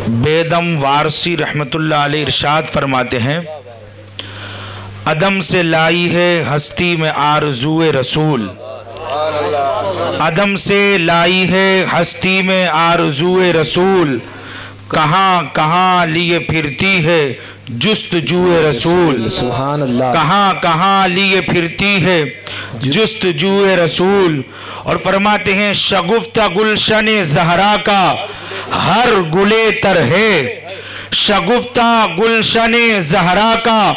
بیدم وارسی رحمت اللہ علیہ ارشاد فرماتے ہیں، عدم سے لائی ہے ہستی میں آرزوئے رسول، عدم سے لائی ہے ہستی میں آرزوئے رسول، کہاں کہاں لیے پھرتی ہے جستجوئے رسول، سبحان اللہ، کہاں کہاں لیے پھرتی ہے جستجوئے رسول۔ اور فرماتے ہیں شگفتہ گلشن زہرا کا ہر گلے تر ہے، شگفتہ گلشن زہرا کا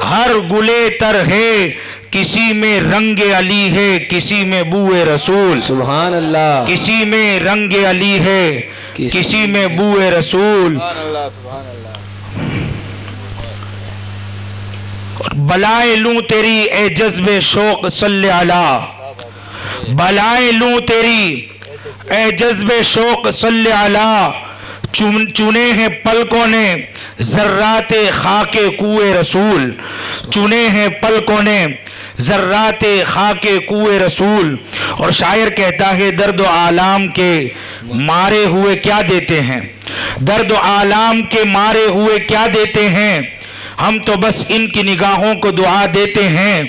ہر گلے تر ہے، کسی میں رنگ علی ہے کسی میں بوئے رسول، سبحان اللہ، کسی میں رنگ علی ہے کسی میں بوئے رسول۔ اور بلائیں لوں تیری اے جذب شوق صلی علی، بلائیں لوں تیری اے جذب شوق صلی علی، چنے ہیں پلکوں نے ذرات خاک کوئے رسول، چنے ہیں پلکوں نے ذرات خاک کوئے رسول۔ اور شاعر کہتا ہے درد و آلام کے مارے ہوئے کیا دیتے ہیں، درد و آلام کے مارے ہوئے کیا دیتے ہیں، ہم تو بس ان کی نگاہوں کو دعا دیتے ہیں۔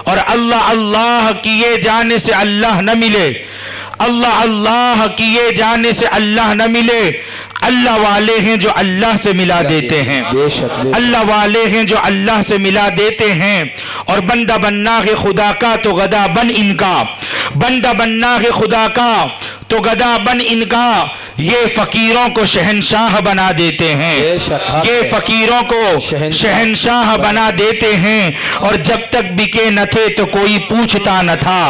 اور اللہ اللہ کیے جانے سے اللہ نہ ملے، اللہ اللہ کیے جانے سے اللہ نہ ملے، اللہ والے ہیں جو اللہ سے ملا دیتے ہیں، اللہ والے ہیں جو اللہ سے ملا دیتے ہیں۔ اور بندہ بننا ہے خدا کا تو گدا بن ان کا، بندہ بننا ہے خدا کا تو گدا بن ان کا، یہ فقیروں کو شہنشاہ بنا دیتے ہیں، یہ فقیروں کو شہنشاہ بنا دیتے ہیں۔ اور جب تک بکے نہ تھے تو کوئی پوچھتا نہ تھا،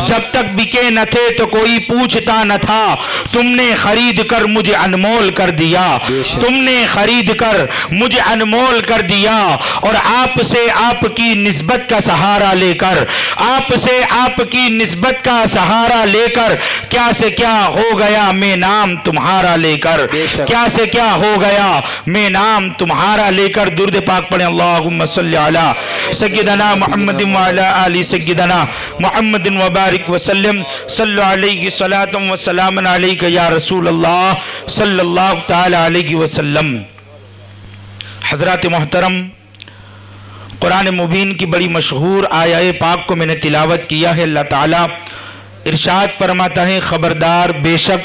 جب تک بکے نہ تھے تو کوئی پوچھتا نہ تھا، تم نے خرید کر مجھے انمول کر دیا، تم نے خرید کر مجھے انمول کر دیا۔ اور آپ سے آپ کی نسبت کا سہارا لے کر، آپ سے آپ کی نسبت کا سہارا لے کر، کیا سے کیا ہو گیا میں نام تمہارا لے کر، کیا سے کیا ہو گیا میں نام تمہارا لے کر۔ درود پاک پڑھیں، اللہم صلی علی سیدنا محمد وعلی آل سیدنا محمد وبارک وسلم، صلی علیہ صلاۃ و سلام علیک یا رسول اللہ صلی اللہ تعالی علیہ وسلم۔ حضرات محترم، قرآن مبین کی بڑی مشہور آیہ پاک کو میں نے تلاوت کیا ہے۔ اللہ تعالیٰ ارشاد فرماتا ہے، خبردار بے شک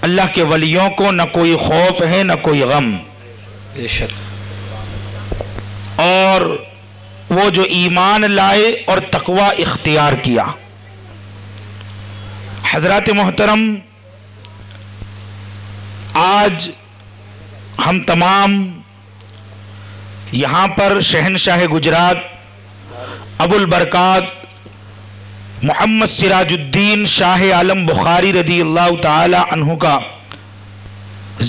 اللہ کے ولیوں کو نہ کوئی خوف ہے نہ کوئی غم، بے شک، اور وہ جو ایمان لائے اور تقوی اختیار کیا۔ حضرات محترم، آج ہم تمام یہاں پر شہنشاہ گجرات ابو البرکات محمد سراج الدین شاہ عالم بخاری رضی اللہ تعالی عنہ کا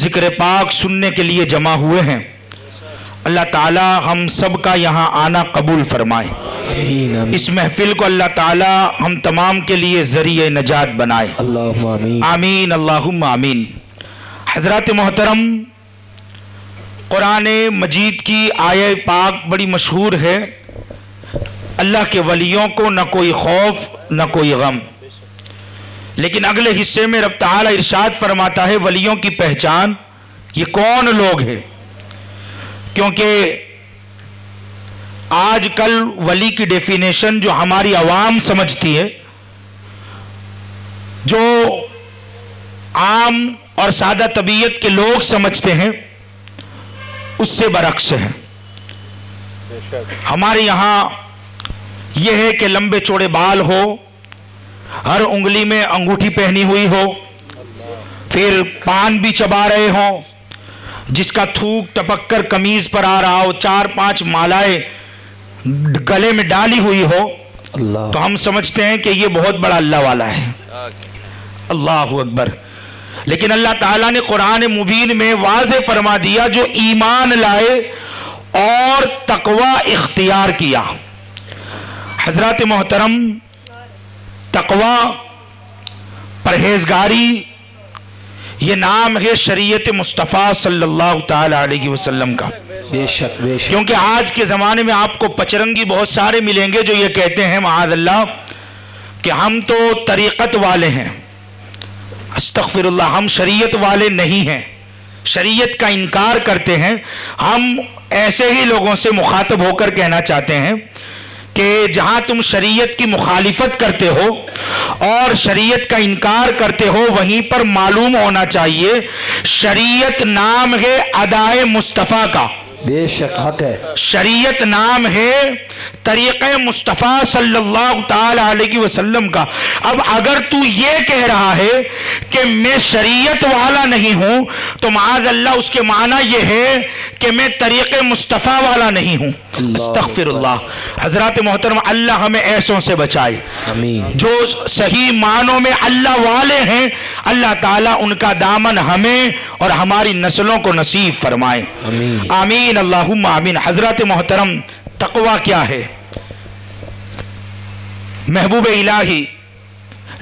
ذکر پاک سننے کے لیے جمع ہوئے ہیں۔ اللہ تعالی ہم سب کا یہاں آنا قبول فرمائے، آمین آمین، اس محفل کو اللہ تعالی ہم تمام کے لیے ذریعہ نجات بنائے، اللہم آمین، آمین اللہم آمین۔ حضرات محترم، قرآن مجید کی آیہ پاک بڑی مشہور ہے، اللہ کے ولیوں کو نہ کوئی خوف نہ کوئی غم۔ لیکن اگلے حصے میں رب تعالی ارشاد فرماتا ہے ولیوں کی پہچان، یہ کون لوگ ہیں؟ کیونکہ آج کل ولی کی ڈیفینیشن جو ہماری عوام سمجھتی ہے، جو عام اور سادہ طبیعت کے لوگ سمجھتے ہیں، اس سے برعکس ہے۔ ہمارے یہاں یہ ہے کہ لمبے چوڑے بال ہو، ہر انگلی میں انگوٹھی پہنی ہوئی ہو، پھر پان بھی چبا رہے ہوں، جس کا تھوک ٹپک کر قمیض پر آ رہا ہو، 4-5 مالائیں گلے میں ڈالی ہوئی ہو، تو ہم سمجھتے ہیں کہ یہ بہت بڑا اللہ والا ہے۔ اللہ اکبر۔ لیکن اللہ تعالیٰ نے قرآن مبین میں واضح فرما دیا، جو ایمان لائے اور تقوی اختیار کیا۔ حضرات محترم، تقوی، پرہیزگاری، یہ نام ہے شریعت مصطفیٰ صلی اللہ تعالی علیہ وسلم کا۔ بے شک بے شک، کیونکہ آج کے زمانے میں آپ کو پچرنگی بہت سارے ملیں گے جو یہ کہتے ہیں معاذ اللہ کہ ہم تو طریقت والے ہیں، استغفر اللہ، ہم شریعت والے نہیں ہیں، شریعت کا انکار کرتے ہیں، ہم ایسے ہی لوگوں سے مخاطب ہو کر کہنا چاہتے ہیں کہ جہاں تم شریعت کی مخالفت کرتے ہو اور شریعت کا انکار کرتے ہو، وہیں پر معلوم ہونا چاہیے شریعت نام ہے ادائے مصطفیٰ کا، بے شک حق ہے، شریعت نام ہے طریقہ مصطفیٰ صلی اللہ تعالی علیہ وسلم کا۔ اب اگر تو یہ کہہ رہا ہے کہ میں شریعت والا نہیں ہوں تو معاذ اللہ اس کے معنی یہ ہے کہ میں طریقہ مصطفیٰ والا نہیں ہوں۔ استغفر اللہ۔ حضرات محترم، اللہ ہمیں ایسوں سے بچائے، آمین۔ جو صحیح معنوں میں اللہ والے ہیں، اللہ تعالیٰ ان کا دامن ہمیں اور ہماری نسلوں کو نصیب فرمائے، آمین آمین اللہم آمین۔ حضرات محترم، تقویٰ کیا ہے؟ محبوب الہی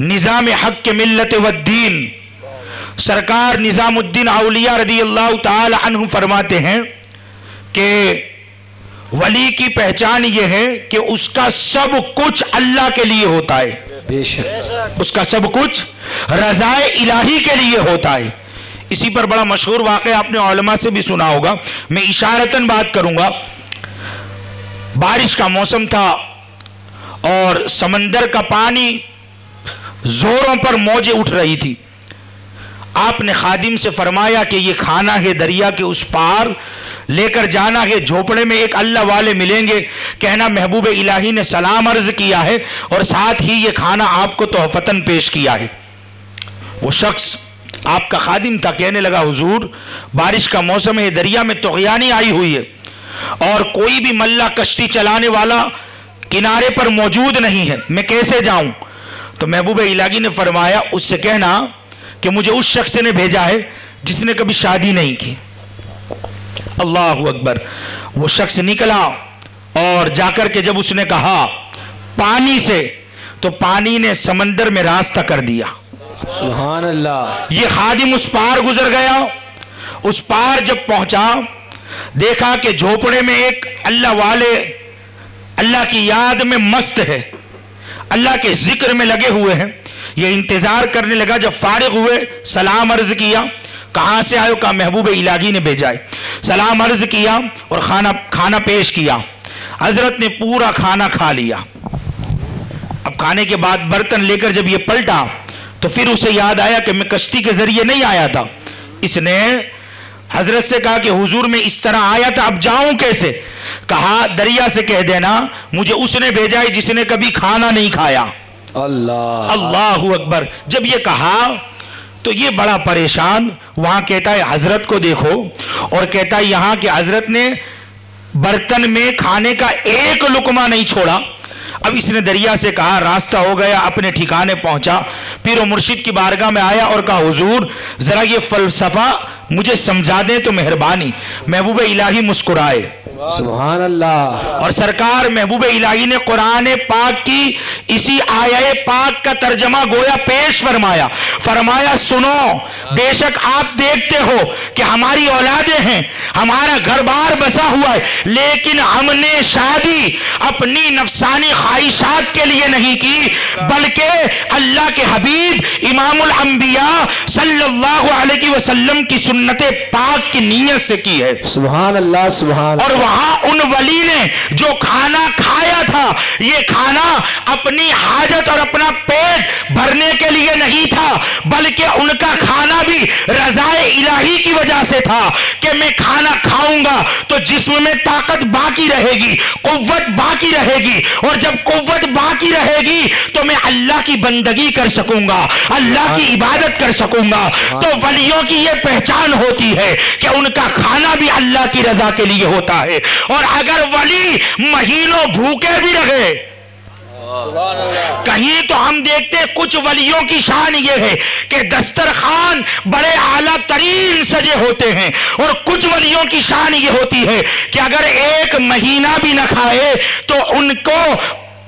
نظام حق کے ملت والدین سرکار نظام الدین اولیاء رضی اللہ تعالی عنہ فرماتے ہیں کہ ولی کی پہچان یہ ہے کہ اس کا سب کچھ اللہ کے لیے ہوتا ہے، بے شک، اس کا سب کچھ رضائے الہی کے لیے ہوتا ہے۔ اسی پر بڑا مشہور واقعہ آپ نے علماء سے بھی سنا ہوگا، میں اشارتاً بات کروں گا۔ بارش کا موسم تھا اور سمندر کا پانی زوروں پر موجیں اٹھ رہی تھی۔ آپ نے خادم سے فرمایا کہ یہ کھانا ہے دریا کے اس پار لے کر جانا ہے، جھوپڑے میں ایک اللہ والے ملیں گے، کہنا محبوب الہی نے سلام عرض کیا ہے اور ساتھ ہی یہ کھانا آپ کو تحفتاً پیش کیا ہے۔ وہ شخص آپ کا خادم تھا، کہنے لگا حضور بارش کا موسم ہے، دریا میں طغیانی آئی ہوئی ہے اور کوئی بھی ملا کشتی چلانے والا کنارے پر موجود نہیں ہے، میں کیسے جاؤں؟ تو محبوب الہی نے فرمایا اس سے کہنا کہ مجھے اس شخص نے بھیجا ہے جس نے کبھی شادی نہیں کی۔ اللہ اکبر۔ وہ شخص نکلا اور جا کر کے جب اس نے کہا پانی سے، تو پانی نے سمندر میں راستہ کر دیا۔ سبحان اللہ۔ یہ خادم اس پار گزر گیا، اس پار جب پہنچا دیکھا کہ جھوپڑے میں ایک اللہ والے اللہ کی یاد میں مست ہے، اللہ کے ذکر میں لگے ہوئے ہیں۔ یہ انتظار کرنے لگا، جب فارغ ہوئے سلام عرض کیا، کہاں سے آئے؟ کہا محبوب الہی نے بھیجا ہے۔ سلام عرض کیا اور کھانا پیش کیا۔ حضرت نے پورا کھانا کھا لیا۔ اب کھانے کے بعد برتن لے کر جب یہ پلٹا تو پھر اسے یاد آیا کہ میں کشتی کے ذریعے نہیں آیا تھا۔ اس نے حضرت سے کہا کہ حضور میں اس طرح آیا تھا، اب جاؤں کیسے؟ کہا دریا سے کہہ دینا مجھے اس نے بھیجا ہے جس نے کبھی کھانا نہیں کھایا۔ اللہ اللہ اکبر۔ جب یہ کہا تو یہ بڑا پریشان، وہاں کہتا ہے حضرت کو دیکھو، اور کہتا ہے یہاں کہ حضرت نے برتن میں کھانے کا ایک لقمہ نہیں چھوڑا۔ اب اس نے دریا سے کہا راستہ ہو گیا، اپنے ٹھکانے پہنچا، پھر وہ مرشد کی بارگاہ میں آیا اور کہا حضور ذرا یہ فلسفہ مجھے سمجھا دیں تو مہربانی۔ محبوب الہی مسکرائے، سبحان اللہ۔ اور سرکار محبوب الہی نے قرآن پاک کی اسی آیہ پاک کا ترجمہ گویا پیش فرمایا۔ فرمایا سنو، بے شک آپ دیکھتے ہو کہ ہماری اولادیں ہیں، ہمارا گھر بار بسا ہوا ہے، لیکن ہم نے شادی اپنی نفسانی خواہشات کے لیے نہیں کی، بلکہ اللہ کے حبیب امام الانبیاء صلی اللہ علیہ وسلم کی سنت پاک کی نیت سے کی ہے۔ سبحان اللہ، سبحان اللہ۔ اور وہاں ان ولی نے جو کھانا کھایا تھا، یہ کھانا اپنی حاجت اور اپنا پیٹ بھرنے کے لیے نہیں تھا، بلکہ ان کا کھانا بھی رضائے الہی کی وجہ سے تھا کہ میں کھانا کھاؤں گا تو جسم میں طاقت باقی رہے گی، قوت باقی رہے گی، اور جب قوت باقی رہے گی تو میں اللہ کی بندگی کر سکوں گا، اللہ کی عبادت کر سکوں گا۔ تو ولیوں کی یہ پہچان ہوتی ہے کہ ان کا کھانا بھی اللہ کی رضا کے لیے ہوتا ہے، اور اگر ولی مہینوں بھوکے بھی رہے، کہیں تو ہم دیکھتے کچھ ولیوں کی شان یہ ہے کہ دسترخوان بڑے اعلیٰ ترین سجے ہوتے ہیں، اور کچھ ولیوں کی شان یہ ہوتی ہے کہ اگر ایک مہینہ بھی نہ کھائے تو ان کو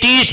30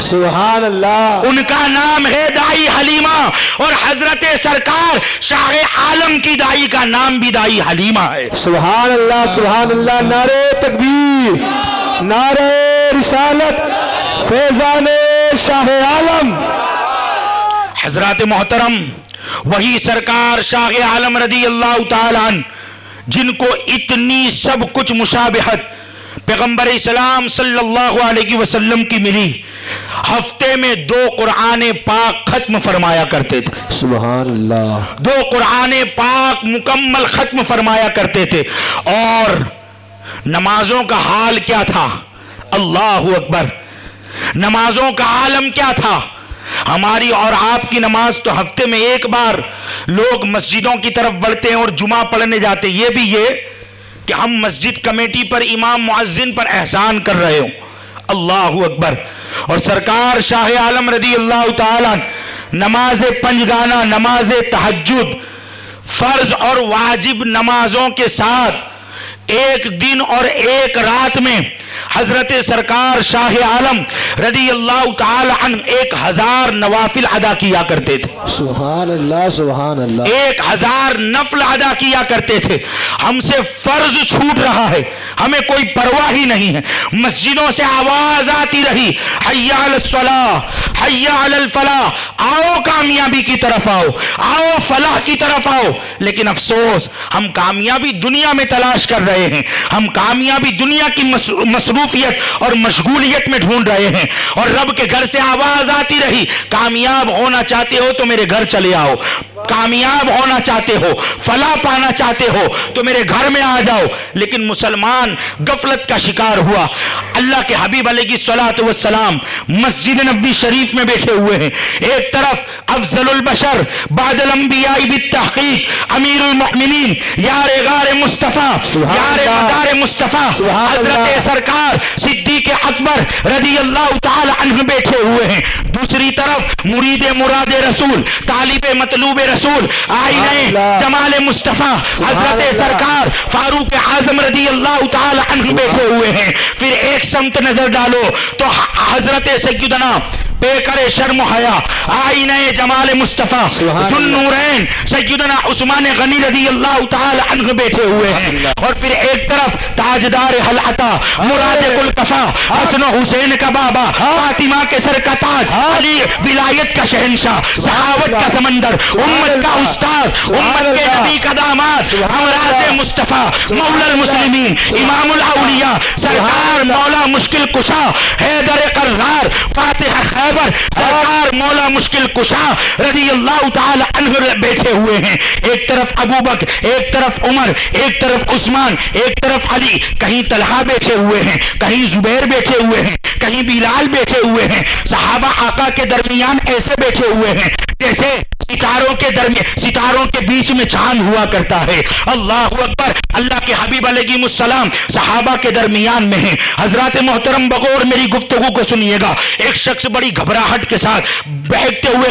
سبحان اللہ ان کا نام ہے دائی حلیمہ، اور حضرت سرکار شاہ عالم کی دائی کا نام بھی دائی حلیمہ ہے۔ سبحان اللہ سبحان اللہ، نعرہ تکبیر، نعرہ رسالت، فیضان شاہ عالم۔ حضرات محترم، وہی سرکار شاہ عالم رضی اللہ تعالیٰ عنہ جن کو اتنی سب کچھ مشابہت پیغمبر اسلام صلی اللہ علیہ وسلم کی ملی، ہفتے میں 2 قرآن پاک ختم فرمایا کرتے تھے۔ سبحان اللہ، 2 قرآن پاک مکمل ختم فرمایا کرتے تھے۔ اور نمازوں کا حال کیا تھا؟ اللہ اکبر! نمازوں کا عالم کیا تھا؟ ہماری اور آپ کی نماز تو ہفتے میں 1 بار لوگ مسجدوں کی طرف بڑھتے ہیں اور جمعہ پڑھنے جاتے ہیں، یہ بھی یہ کہ ہم مسجد کمیٹی پر، امام معزن پر احسان کر رہے ہوں۔ اللہ اکبر! اور سرکار شاہ عالم رضی اللہ تعالیٰ نماز پنجگانہ، نماز تہجد، فرض اور واجب نمازوں کے ساتھ 1 دن اور 1 رات میں حضرت سرکار شاہ عالم رضی اللہ تعالی عنہ 1000 نوافل ادا کیا کرتے تھے۔ سبحان اللہ سبحان اللہ، 1000 نفل ادا کیا کرتے تھے۔ ہم سے فرض چھوٹ رہا ہے، ہمیں کوئی پرواہ ہی نہیں ہے، مسجدوں سے آواز آتی رہی، حی علی الصلاۃ، حی علی الفلاح، آؤ کامیابی کی طرف آؤ، آؤ فلاح کی طرف آؤ، لیکن افسوس ہم کامیابی دنیا میں تلاش کر رہے ہیں، ہم کامیابی دنیا کی مصروفیت اور مشغولیت میں ڈھونڈ رہے ہیں، اور رب کے گھر سے آواز آتی رہی، کامیاب ہونا چاہتے ہو تو میرے گھر چلے آؤ، کامیاب ہونا چاہتے ہو، فلاح پانا چاہتے ہو تو میرے گھر میں آ جاؤ۔ لیکن مسلمان غفلت کا شکار ہوا۔ اللہ کے حبیب علیہ الصلوۃ والسلام مسجد نبوی شریف میں بیٹھے ہوئے ہیں، ایک طرف افضل البشر بعد الانبیاء بالتحقیق امیر المؤمنین یار غار مصطفیٰ، یار مدار مصطفیٰ حضرت سرکار صدیق اکبر رضی اللہ تعالی عنہ بیٹھے ہوئے ہیں، دوسری طرف مرید مراد رسول، طالب مطلوب رسول، آئینہ جمال مصطفیٰ حضرت سرکار فاروق اعظم رضی اللہ تعالی عنہ بیٹھے ہوئے ہیں۔ پھر ایک سمت نظر ڈالو تو حضرت سیدنا پیکر شرم و حیا، آئینہ جمال مصطفیٰ ذو النورین سیدنا عثمان غنی رضی اللہ تعالی عنہ بیٹھے ہوئے ہیں، اور پھر ایک طرف تاجدار حلعتا، مراد کل کفا، حسن و حسین کا بابا، فاطمہ کے سر کا تاج، علی ولایت کا شہنشاہ، صحابت کا سمندر، امت کا استاد، امت کے نبی کا داماد، امراض مصطفیٰ، مولا المسلمین، امام الاولیاء، سرکار مولا مشکل کشا، حیدر قرار، فاتح خیبر، سرکار مولا مشکل کشا رضی اللہ تعالی عنہ بیٹھے ہوئے ہیں۔ ایک طرف ابو بکر، ایک طرف عمر، ایک طرف عثمان، ایک طرف علی، کہیں طلحہ بیٹھے ہوئے ہیں، کہیں زبیر بیٹھے ہوئے ہیں، کہیں بلال بیٹھے ہوئے ہیں۔ صحابہ آقا کے درمیان ایسے بیٹھے ہوئے ہیں جیسے ستاروں کے بیچ میں چاند ہوا کرتا ہے۔ اللہ اکبر! اللہ کے حبیب علیہ السلام صحابہ کے درمیان میں ہیں۔ حضرات محترم، بغور میری گفتگو کو سنیے گا، ایک شخص بڑی گھبراہٹ کے ساتھ، بہکتے ہوئے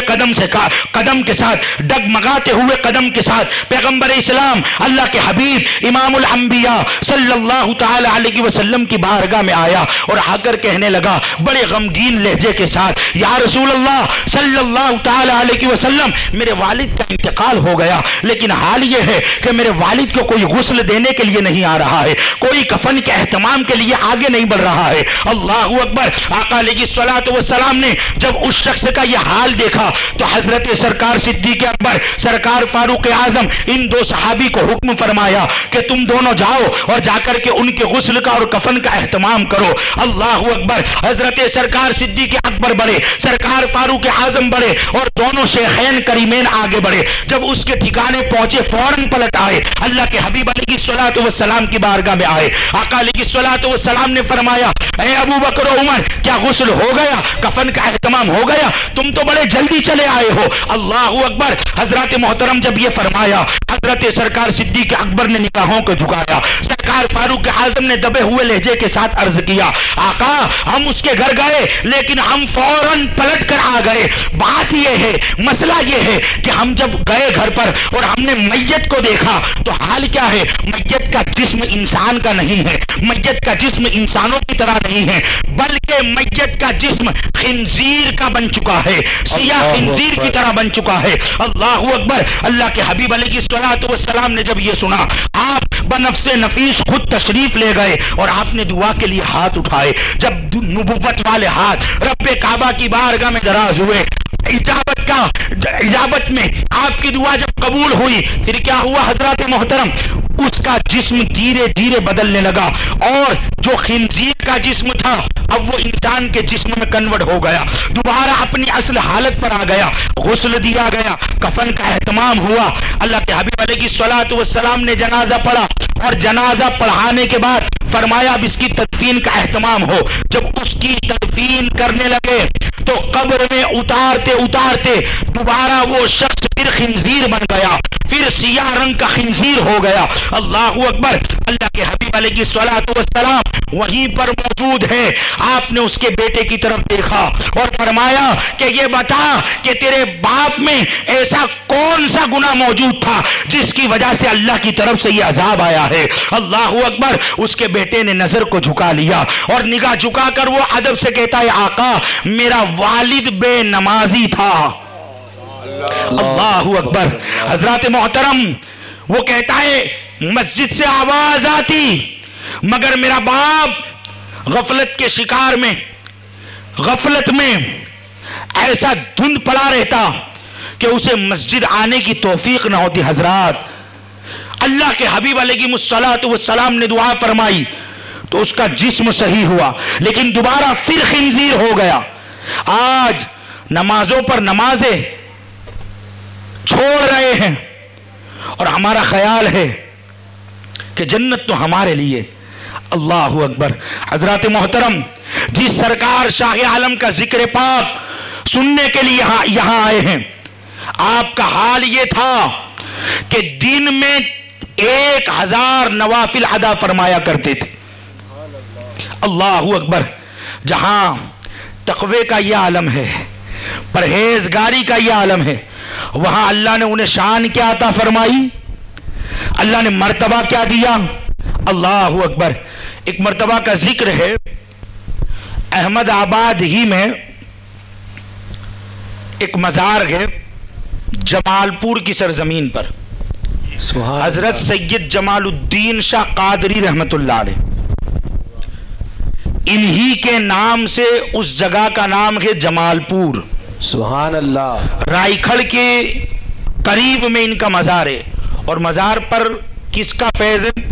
قدم کے ساتھ، ڈگمگاتے ہوئے قدم کے ساتھ پیغمبر اسلام اللہ کے حبیب امام الانبیاء صلی اللہ تعالی علیہ وسلم کی بارگاہ میں آیا اور آ کر کہنے لگا بڑے غمگین لہجے کے ساتھ، یا رسول اللہ صلی اللہ تعالی علیہ وسلم، میرے والد کا انتقال ہو گیا، لیکن حال یہ ہے کہ میرے والد کو کوئی غسل دینے کے لیے نہیں آ رہا ہے، کوئی کفن کے اہتمام کے لیے آگے نہیں بڑھ رہا ہے۔ اللہ اکبر! آقا علیہ الصلوۃ والسلام نے جب اس شخص کا یہ حال دیکھا تو حضرت سرکار صدیق اکبر، سرکار فاروق اعظم، ان 2 صحابی کو حکم فرمایا کہ تم دونوں جاؤ اور جا کر کے ان کے غسل کا اور کفن کا اہتمام کرو۔ اللہ اکبر! حضرت سرکار صدیق اکبر بڑھے، سرکار فاروق اعظم بڑھے، اور دونوں شیخین کریمین آگے بڑھے۔ جب اس کے ٹھکانے پہنچے فوراً پلٹ آئے، اللہ کے حبیب علیہ الصلوۃ والسلام کی بارگاہ میں آئے۔ آقا علیہ الصلوۃ والسلام نے فرمایا، اے ابو بکر و عمر، کیا غسل ہو گیا؟ کفن کا اہتمام ہو گیا؟ تم تو بڑے جلدی چلے آئے ہو۔ اللہ اکبر! حضرات محترم، جب یہ فرمایا، حضرت سرکار صدیق اکبر نے نگاہوں کو جھکایا، سرکار فاروق اعظم نے دبے ہوئے لہجے کے ساتھ عرض کیا، آقا ہم اس کے گھر گئے لیکن ہم فوراً پلٹ کر آ گئے۔ بات یہ ہے، مسئلہ یہ ہے کہ ہم جب گئے گھر پر اور ہم نے میت کو دیکھا تو حال کیا ہے؟ میت کا جسم انسان کا نہیں ہے، میت کا جسم انسانوں کی طرح نہیں ہے، بلکہ میت کا جسم خنزیر کا بن چکا ہے، سیاہ خنزیر کی طرح بن چکا ہے۔ اللہ اکبر۔ اللہ کے حبیب علیہ الصلوۃ والسلام نے جب یہ سنا، آپ بنفس نفیس خود تشریف لے گئے اور آپ نے دعا کے لیے ہاتھ اٹھائے۔ جب نبوت والے ہاتھ رب کعبہ کی بارگاہ میں دراز ہوئے، اجابت میں آپ کی دعا جب قبول ہوئی، پھر کیا ہوا حضرات محترم؟ اس کا جسم دھیرے دھیرے بدلنے لگا، اور جو خنزیر کا جسم تھا اب وہ انسان کے جسم میں کنورٹ ہو گیا، دوبارہ اپنی اصل حالت پر آ گیا، غسل دیا گیا، کفن کا اہتمام ہوا۔ اللہ کے حبیب علیہ الصلوۃ والسلام نے جنازہ پڑھا، اور جنازہ پڑھانے کے بعد فرمایا اب اس کی تدفین کا اہتمام ہو۔ جب اس کی تدفین کرنے لگے تو قبر میں اتارتے اتارتے دوبارہ وہ شخص پھر خنزیر بن گیا، پھر سیاہ رنگ کا خنزیر ہو گیا۔ اللہ اکبر۔ اللہ کے حبیب علیہ الصلوۃ والسلام وہیں پر موجود ہے، آپ نے اس کے بیٹے کی طرف دیکھا اور فرمایا کہ یہ بتا کہ تیرے باپ میں ایسا کون سا گناہ موجود تھا جس کی وجہ سے اللہ کی طرف سے یہ عذاب آیا ہے؟ اللہ اکبر۔ اس کے بیٹے نے نظر کو جھکا لیا اور نگاہ جھکا کر وہ ادب سے کہتا ہے آقا میرا والد بے نمازی تھا۔ اللہ اکبر۔ حضرات محترم، وہ کہتا ہے مسجد سے آواز آتی مگر میرا باپ غفلت کے شکار میں، غفلت میں ایسا دھند پڑا رہتا کہ اسے مسجد آنے کی توفیق نہ ہوتی۔ حضرات، اللہ کے حبیب علیہ الصلوۃ والسلام نے دعا فرمائی تو اس کا جسم صحیح ہوا، لیکن دوبارہ پھر خنزیر ہو گیا۔ آج نمازوں پر نمازیں چھوڑ رہے ہیں اور ہمارا خیال ہے کہ جنت تو ہمارے لیے۔ اللہ اکبر۔ حضرات محترم، جس سرکار شاہ عالم کا ذکر پاک سننے کے لیے یہاں آئے ہیں، آپ کا حال یہ تھا کہ دن میں 1000 نوافل ادا فرمایا کرتے تھے۔ اللہ اکبر۔ جہاں تقوی کا یہ عالم ہے، پرہیزگاری کا یہ عالم ہے، وہاں اللہ نے انہیں شان کیا عطا فرمائی، اللہ نے مرتبہ کیا دیا۔ اللہ اکبر۔ ایک مرتبہ کا ذکر ہے، احمد آباد ہی میں ایک مزار ہے جمال پور کی سرزمین پر، حضرت سید جمال الدین شاہ قادری رحمت اللہ علیہ، انہی کے نام سے اس جگہ کا نام ہے جمال پور۔ سبحان اللہ۔ رائی کھڑ کے قریب میں ان کا مزار ہے، اور مزار پر کس کا فیض ہے؟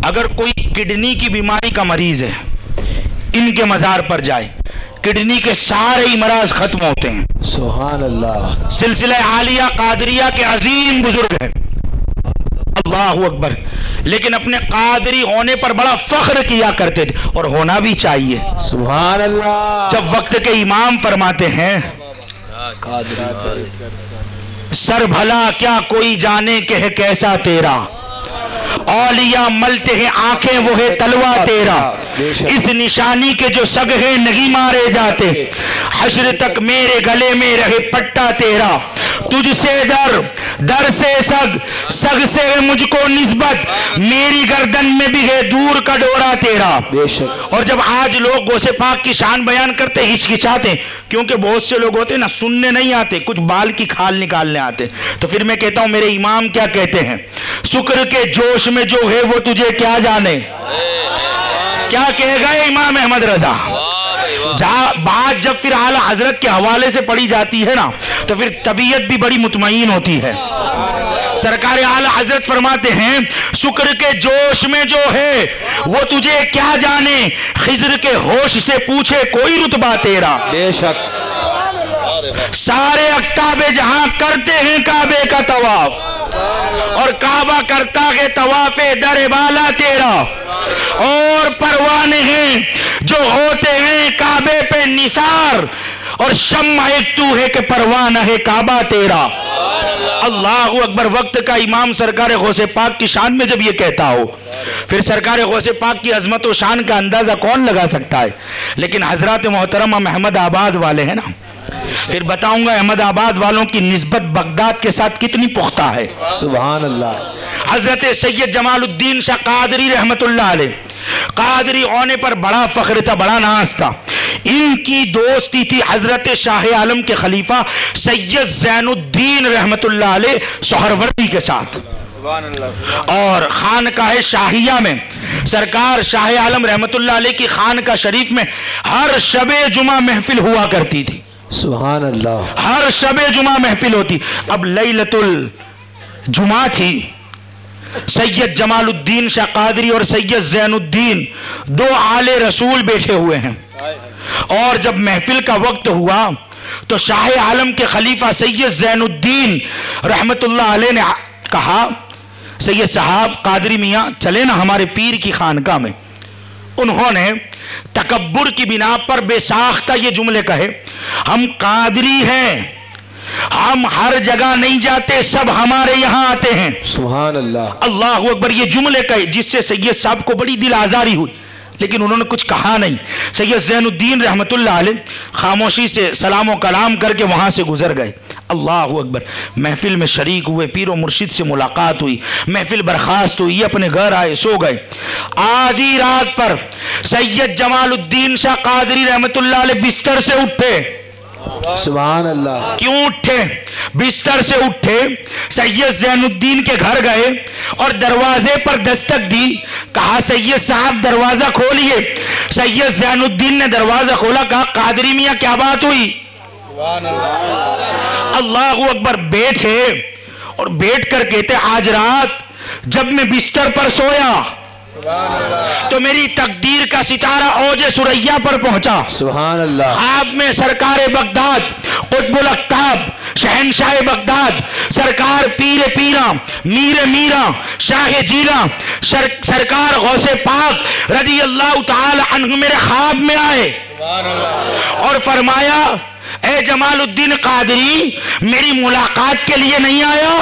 اگر کوئی کڈنی کی بیماری کا مریض ہے ان کے مزار پر جائے، کڈنی کے سارے امراض ختم ہوتے ہیں۔ سبحان اللہ۔ سلسلہ عالیہ قادریہ کے عظیم بزرگ ہیں۔ اللہ اکبر۔ لیکن اپنے قادری ہونے پر بڑا فخر کیا کرتے تھے، اور ہونا بھی چاہیے۔ سبحان اللہ۔ جب وقت کے امام فرماتے ہیں سر بھلا کیا کوئی جانے کہ ہے کیسا تیرا، اولیاء ملتے ہیں آنکھیں وہ ہے تلوا تیرا، اس نشانی کے جو سگ ہے نہیں مارے جاتے، حشر تک میرے گلے میں رہے پٹا تیرا، تجھ سے در سے سگ سے ہے مجھ کو نسبت، میری گردن میں بھی ہے دور کا ڈورا تیرا۔ بے شک۔ اور جب آج لوگ غوث پاک کی شان بیان کرتے ہچکچاتے، کیونکہ بہت سے لوگ ہوتے نا سننے نہیں آتے، کچھ بال کی کھال نکالنے آتے، تو پھر میں کہتا ہوں میرے امام کیا کہتے ہیں، شکر کے جوش میں جو ہے وہ تجھے کیا جانے۔ کیا کہے گا امام احمد رضا؟ بات جب پھر اعلیٰ حضرت کے حوالے سے پڑھی جاتی ہے نا تو پھر طبیعت بھی بڑی مطمئن ہوتی ہے۔ سرکار اعلیٰ حضرت فرماتے ہیں شکر کے جوش میں جو ہے وہ تجھے کیا جانے، خضر کے ہوش سے پوچھے کوئی رتبہ تیرا۔ بے شک۔ سارے اقطاب جہاں کرتے ہیں کعبے کا طواف، اور کعبہ کرتا ہے طواف در بالا تیرا، اور پروانے ہیں جو ہوتے ہیں کعبے پہ نثار، اور شمع ایک تو ہے کہ پروانہ ہے کعبہ تیرا۔ اللہ اکبر۔ وقت کا امام سرکار غوث پاک کی شان میں جب یہ کہتا ہو، پھر سرکار غوث پاک کی عظمت و شان کا اندازہ کون لگا سکتا ہے؟ لیکن حضرات محترم ہم احمد آباد والے ہیں نا، پھر بتاؤں گا احمد آباد والوں کی نسبت بغداد کے ساتھ کتنی پختہ ہے. سبحان اللہ. حضرت سید جمال الدین شاہ قادری رحمت اللہ علیہ، قادری ہونے پر بڑا فخر تھا، بڑا ناز تھا. ان کی دوستی تھی حضرت شاہ عالم کے خلیفہ سید زین الدین رحمت اللہ علیہ سہروردی کے ساتھ. اور خانقاہ شاہیہ میں سرکار شاہ عالم رحمت اللہ علیہ کی خانقاہ شریف میں ہر شب جمعہ محفل ہوا کرتی تھی. سبحان اللہ. ہر شب جمعہ محفل ہوتی. اب لیلۃ الجمعہ تھی، سید جمال الدین شاہ قادری اور سید زین الدین دو آل رسول بیٹھے ہوئے ہیں. اور جب محفل کا وقت ہوا تو شاہ عالم کے خلیفہ سید زین الدین رحمت اللہ علیہ نے کہا سید صاحب قادری میاں چلے نا ہمارے پیر کی خانقاہ میں. انہوں نے تکبر کی بنا پر بے ساختہ یہ جملے کہے، ہم قادری ہیں، ہم ہر جگہ نہیں جاتے، سب ہمارے یہاں آتے ہیں. سبحان اللہ. اللہ اکبر. یہ جملے کہے جس سے سید صاحب کو بڑی دل آزاری ہوئی، لیکن انہوں نے کچھ کہا نہیں. سید زین الدین رحمت اللہ علیہ خاموشی سے سلام و کلام کر کے وہاں سے گزر گئے. اللہ اکبر. محفل میں شریک ہوئے، پیر و مرشد سے ملاقات ہوئی، محفل برخاست ہوئی، یہ اپنے گھر آئے، سو گئے. آدھی رات پر سید جمال الدین شاہ قادری رحمت اللہ علیہ بستر سے اٹھے. سبحان اللہ. کیوں اٹھے؟ بستر سے اٹھے، سید زین الدین کے گھر گئے اور دروازے پر دستک دی. کہا سید صاحب دروازہ کھولیے. سید زین الدین نے دروازہ کھولا. کہا قادری میاں کیا بات ہوئی؟ اللہ اکبر. بیٹھے اور بیٹھ کر کہتے آج رات جب میں بستر پر سویا تو میری تقدیر کا ستارہ اوج سریا پر پہنچا. سبحان اللہ. خواب میں سرکار بغداد، قطب الاقطاب، شہنشاہ بغداد، سرکار پیر پیرا، میر میرا، شاہ جیلا، سرکار غوث پاک رضی اللہ تعالی عنہ میرے خواب میں آئے اور فرمایا اے جمال الدین قادری میری ملاقات کے لیے نہیں آیا؟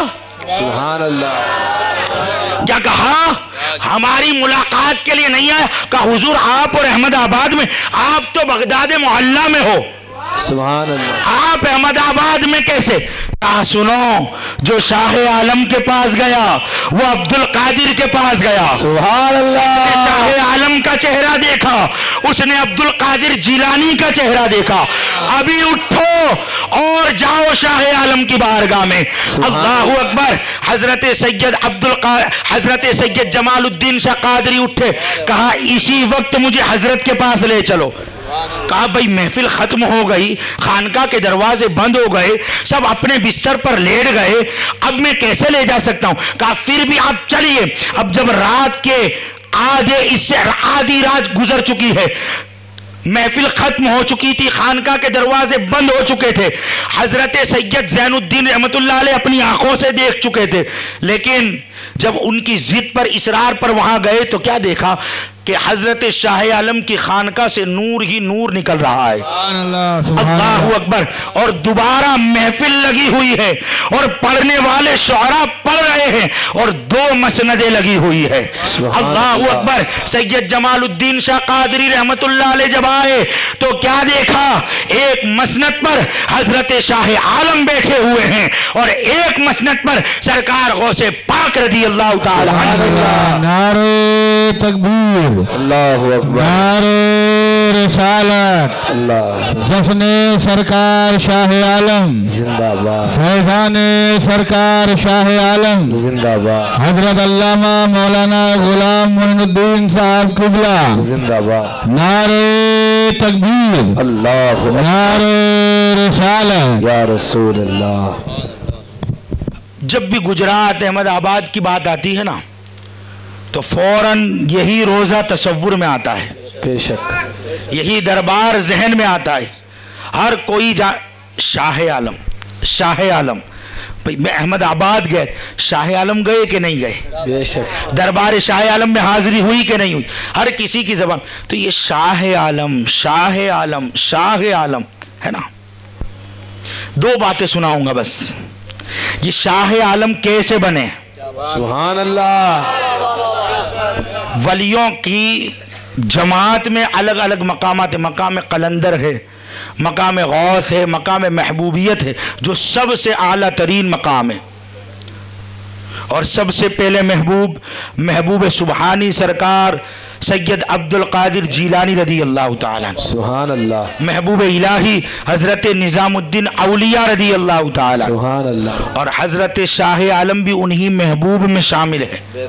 سبحان اللہ. کیا کہا؟ ہماری ملاقات کے لیے نہیں آیا. کہا حضور آپ اور احمد آباد میں، آپ تو بغداد محلہ میں ہو، سبحان اللہ. آپ احمد آباد میں کیسے؟ کہا سنو، جو شاہ عالم کے پاس گیا وہ عبد القادر کے پاس گیا. سبحان اللہ. شاہ عالم کا چہرہ دیکھا، اس نے عبد القادر جیلانی کا چہرہ دیکھا. ابھی اٹھو اور جاؤ شاہ عالم کی بارگاہ میں. اللہ اکبر. حضرت سید جمال الدین شاہ قادری اٹھے. کہا اسی وقت مجھے حضرت کے پاس لے چلو. کہا بھئی محفل ختم ہو گئی، خانقاہ کے دروازے بند ہو گئے، سب اپنے بستر پر لیٹ گئے، اب میں کیسے لے جا سکتا ہوں؟ کہا پھر بھی آپ چلیے. اب جب رات کے آدھی رات گزر چکی ہے، محفل ختم ہو چکی تھی، خانقاہ کے دروازے بند ہو چکے تھے، حضرت سید زین الدین رحمت اللہ علیہ اپنی آنکھوں سے دیکھ چکے تھے، لیکن جب ان کی ضد پر اصرار پر وہاں گئے تو کیا دیکھا کہ حضرت شاہ عالم کی خانقاہ سے نور ہی نور نکل رہا ہے. اللہ اکبر. اور دوبارہ محفل لگی ہوئی ہے اور پڑھنے والے شعراء پڑھ رہے ہیں اور دو مسندیں لگی ہوئی ہے. اللہ اکبر. سید جمال الدین شاہ قادری رحمت اللہ علیہ جب آئے تو کیا دیکھا؟ ایک مسند پر حضرت شاہ عالم بیٹھے ہوئے ہیں اور ایک مسند پر سرکار غوث پاک رضی اللہ تعالی عنہ. نعرہ تکبیر، اللہ اکبر. نعرہ رسالت، اللہ جشن سرکار شاہ عالم، زندہ باد. فیضان سرکار شاہ عالم، زندہ باد. حضرت علامہ مولانا غلام معین الدین صاحب قبلہ، زندہ باد. نعرہ تکبیر، اللہ نعرہ رسالت. یا رسول اللہ. جب بھی گجرات احمد آباد کی بات آتی ہے نا تو فوراً یہی روزہ تصور میں آتا ہے، بے شک. یہی دربار ذہن میں آتا ہے. ہر کوئی شاہ عالم، شاہ عالم. میں احمد آباد گئے، شاہ عالم گئے کہ نہیں گئے؟ بے شک. دربار شاہ عالم میں حاضری ہوئی کہ نہیں ہوئی؟ ہر کسی کی زبان تو یہ شاہ عالم، شاہ عالم، شاہ عالم ہے نا. دو باتیں سناؤں گا بس. یہ شاہ عالم کیسے بنے؟ سبحان اللہ. ولیوں کی جماعت میں الگ الگ مقامات. مقام قلندر ہے، مقام غوث ہے، مقام محبوبیت ہے، جو سب سے اعلیٰ ترین مقام ہے۔ اور سب سے پہلے محبوب سبحانی سرکار سید عبد القادر جیلانی رضی اللہ تعالیٰ عنہ، سبحان اللہ، محبوب الہی حضرت نظام الدین اولیاء رضی اللہ تعالیٰ عنہ، سبحان اللہ، اور حضرت شاہ عالم بھی انہی محبوب میں شامل ہے۔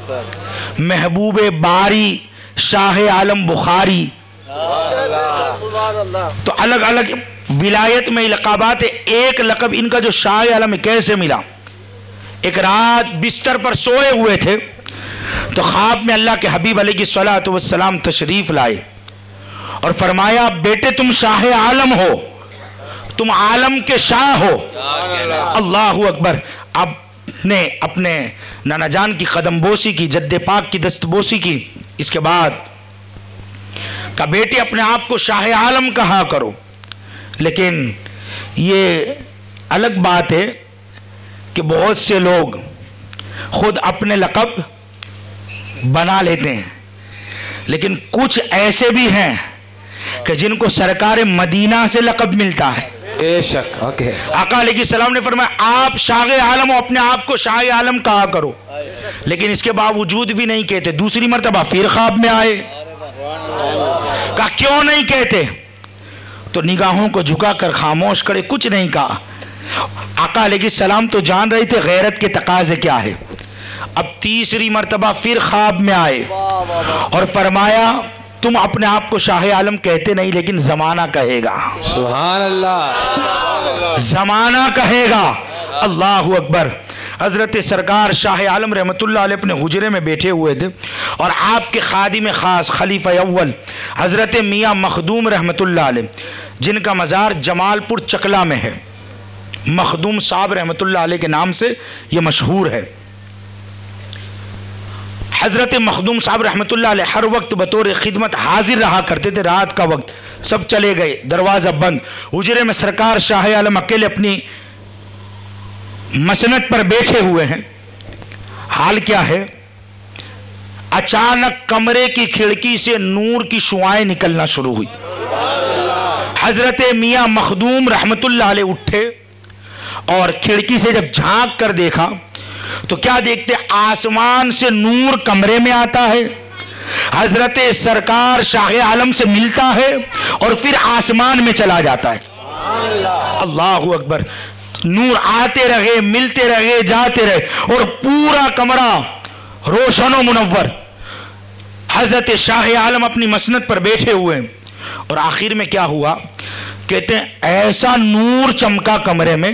محبوب باری شاہ عالم بخاری، تو الگ الگ ولایت میں لقبات ہے۔ ایک لقب ان کا جو شاہ عالم کیسے ملا؟ ایک رات بستر پر سوئے ہوئے تھے تو خواب میں اللہ کے حبیب علیہ الصلوۃ والسلام تشریف لائے اور فرمایا بیٹے تم شاہ عالم ہو، تم عالم کے شاہ ہو۔ اللہ اکبر۔ اب نے اپنے نانا جان کی قدم بوسی کی، جد پاک کی دست بوسی کی، اس کے بعد کہا بیٹے اپنے آپ کو شاہ عالم کہا کرو۔ لیکن یہ الگ بات ہے کہ بہت سے لوگ خود اپنے لقب بنا لیتے ہیں، لیکن کچھ ایسے بھی ہیں کہ جن کو سرکار مدینہ سے لقب ملتا ہے۔ بے شک حق ہے۔ آقا علیہ السلام نے فرمایا آپ شاہ عالم ہو، اپنے آپ کو شاہ عالم کہا کرو، لیکن اس کے باوجود بھی نہیں کہتے۔ دوسری مرتبہ پھر خواب میں آئے، کہا کیوں نہیں کہتے؟ تو نگاہوں کو جھکا کر خاموش کرے، کچھ نہیں کہا۔ آقا علیہ السلام تو جان رہے تھے غیرت کے تقاضے کیا ہے۔ اب تیسری مرتبہ پھر خواب میں آئے اور فرمایا تم اپنے آپ کو شاہ عالم کہتے نہیں، لیکن زمانہ کہے گا، سبحان اللہ، زمانہ کہے گا۔ اللہ اکبر۔ حضرت سرکار شاہ عالم رحمت اللہ علیہ اپنے حجرے میں بیٹھے ہوئے تھے اور آپ کے خادم خاص خلیفہ اول حضرت میاں مخدوم رحمت اللہ علیہ، جن کا مزار جمال پور چکلا میں ہے، مخدوم صاحب رحمت اللہ علیہ کے نام سے یہ مشہور ہے۔ حضرت مخدوم صاحب رحمت اللہ علیہ ہر وقت بطور خدمت حاضر رہا کرتے تھے۔ رات کا وقت سب چلے گئے، دروازہ بند، حجرے میں سرکار شاہ عالم اکیلے اپنی مسند پر بیٹھے ہوئے ہیں۔ حال کیا ہے؟ اچانک کمرے کی کھڑکی سے نور کی شعائیں نکلنا شروع ہوئی۔ حضرت میاں مخدوم رحمت اللہ علیہ اٹھے اور کھڑکی سے جب جھانک کر دیکھا تو کیا دیکھتے؟ آسمان سے نور کمرے میں آتا ہے، حضرت سرکار شاہ عالم سے ملتا ہے اور پھر آسمان میں چلا جاتا ہے۔ اللہ اکبر۔ نور آتے رہے، ملتے رہے، جاتے رہے اور پورا کمرہ روشن و منور۔ حضرت شاہ عالم اپنی مسند پر بیٹھے ہوئے اور آخر میں کیا ہوا؟ کہتے ہیں ایسا نور چمکا کمرے میں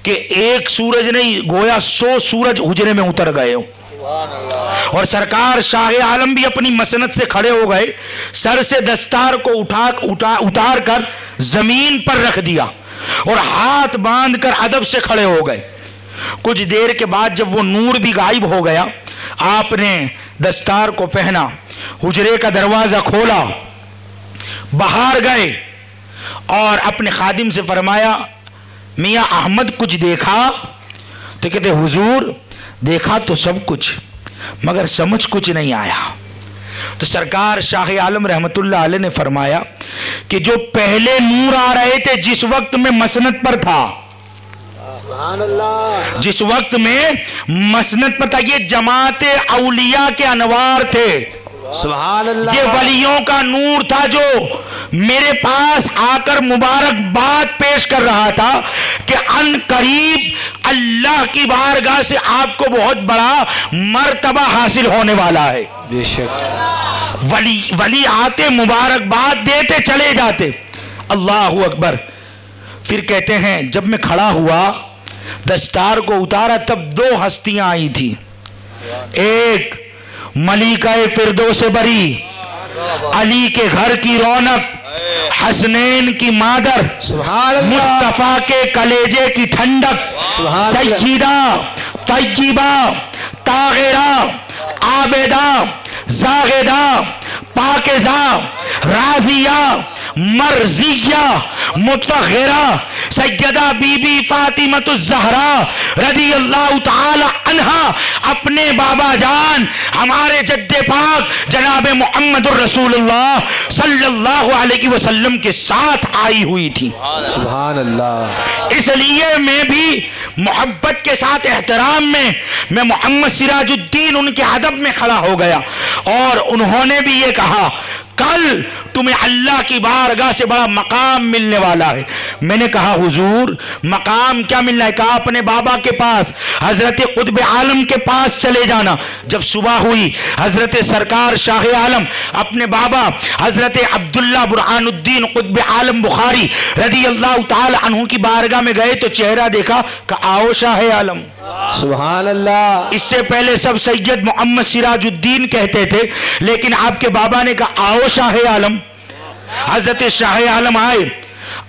کہ ایک سورج نہیں، گویا 100 سورج حجرے میں اتر گئے ہو۔ اور سرکار شاہ عالم بھی اپنی مسند سے کھڑے ہو گئے، سر سے دستار کو اتار کر زمین پر رکھ دیا اور ہاتھ باندھ کر ادب سے کھڑے ہو گئے۔ کچھ دیر کے بعد جب وہ نور بھی غائب ہو گیا، آپ نے دستار کو پہنا، حجرے کا دروازہ کھولا، باہر گئے اور اپنے خادم سے فرمایا میاں احمد کچھ دیکھا؟ تو کہتے حضور دیکھا تو سب کچھ، مگر سمجھ کچھ نہیں آیا۔ تو سرکار شاہ عالم رحمت اللہ علیہ نے فرمایا کہ جو پہلے نور آ رہے تھے جس وقت میں مسند پر تھا، جس وقت میں مسند پر تھا، یہ جماعت اولیاء کے انوار تھے، سبحان اللہ، یہ ولیوں کا نور تھا جو میرے پاس آ کر مبارک بات پیش کر رہا تھا کہ ان قریب اللہ کی بارگاہ سے آپ کو بہت بڑا مرتبہ حاصل ہونے والا ہے۔ بے شک ولی آتے مبارک بات دیتے چلے جاتے۔ اللہ اکبر۔ پھر کہتے ہیں جب میں کھڑا ہوا دستار کو اتارا تب 2 ہستیاں آئی تھی، ایک ملیکہ فردوس بری، علی کے گھر کی رونق، حسنین کی مادر، سبحان اللہ، مصطفیٰ کے کلیجے کی ٹھنڈک، سبحان اللہ، سیدہ طیبہ طاہرہ عابدہ زاہدہ پاکیزہ راضیہ مرضیہ مطہرہ سیدہ بی بی فاطمۃ الزہرا رضی اللہ تعالی عنہا اپنے بابا جان ہمارے جد پاک جناب محمد الرسول اللہ صلی اللہ علیہ وسلم کے ساتھ آئی ہوئی تھی. سبحان اللہ. اس لیے میں بھی محبت کے ساتھ احترام میں محمد سراج الدین ان کے ادب میں کھڑا ہو گیا اور انہوں نے بھی یہ کہا کل تمہیں اللہ کی بارگاہ سے بڑا مقام ملنے والا ہے. میں نے کہا حضور مقام کیا ملنا ہے؟ کہا اپنے بابا کے پاس حضرت قطب عالم کے پاس چلے جانا. جب صبح ہوئی حضرت سرکار شاہ عالم اپنے بابا حضرت عبداللہ برہان الدین قطب عالم بخاری رضی اللہ تعالی عنہ کی بارگاہ میں گئے تو چہرہ دیکھا کہ آؤ شاہ عالم. سبحان اللہ. اس سے پہلے سب سید محمد سراج الدین کہتے تھے لیکن آپ کے بابا نے کہا آؤ شاہ عالم. حضرت شاہ عالم آئے,